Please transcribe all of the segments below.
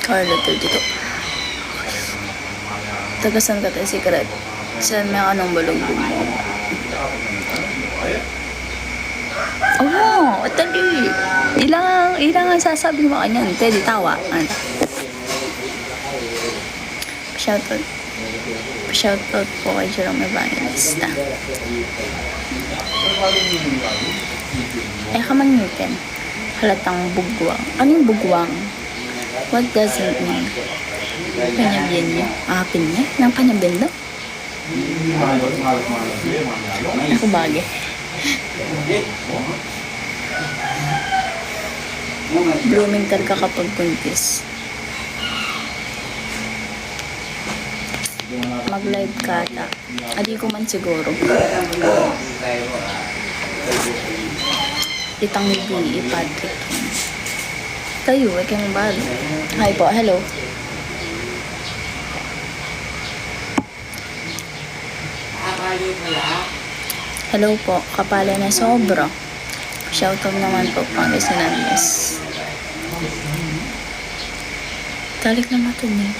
Carlo 32. Tagasan ka tayo secret. Saan may anong balugbog mo? Oh, tali. Ilang ang sasabi mo kanyan. Teddy, tawa. Shoutout po kay Jerome Evangelista. Kamangitin. Halatang bugwang. Anong bugwang? What does it mean? Panyabyen niyo. Ahapin niya? Nang panyabyen daw? Ako bagay. Blooming ka kapag kuntis. Mag-live ka ata. Adi ko man siguro. Itang B.E. Patrick. Kayo, kayong balo. Hi po, hello. Hello po, kapala na sobra. Shoutout naman po, Pangasinan. Talik na matod niya.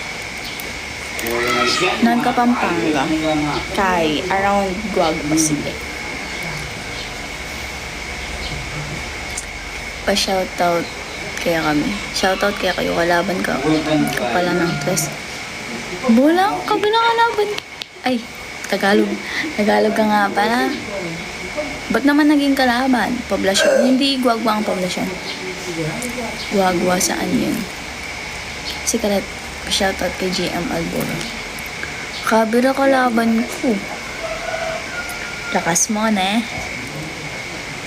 Nan ka Pampanga. Kay, around Guag pa sige. Pa-shoutout kaya kami. Shoutout kaya kayo, kalaban ka. Kapala ng tres. Bulang, kabilang kalaban. Ay, Tagalog. Tagalog ka nga pala. Ba't naman naging kalaban? Poblasyon. Hindi Guagwa ang poblasyon. Guagwa saan yun? Secret. Shoutout kay JM Alboro. Kabira kalaban ko. Lakas mo na eh.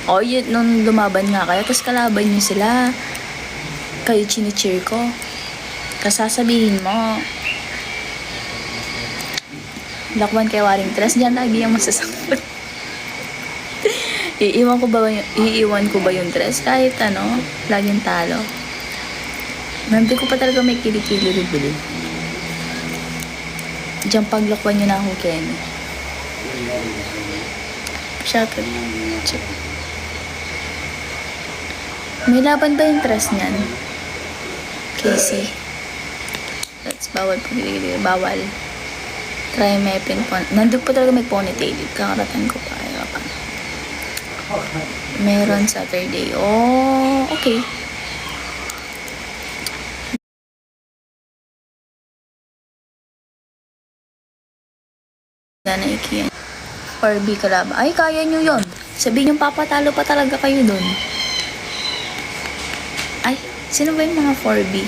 O yun, nung lumaban nga kayo, tapos kalaban nyo sila. Kayo chinicheer ko. Kasasabihin mo. Lakban kay Waring Tres, dyan lagi yung masasakot. Iiwan ko ba yung Tres? Kahit ano, laging talo. Hindi ko pa talaga may kilikili rin. Diyan paglakwan nyo na ako, Kenny. Shoutout. May laban ba yung Tres niyan? Casey. That's bawal po kilikili. Bawal. Try may pinpon. Nandun po talaga may ponytail. Kakaratan ko pa. Meron Saturday. Oh, okay. Na ikiyan. 4B kalaban. Ay, kaya nyo yun. Sabihin yung papatalo pa talaga kayo dun. Ay, sino ba yung mga 4B?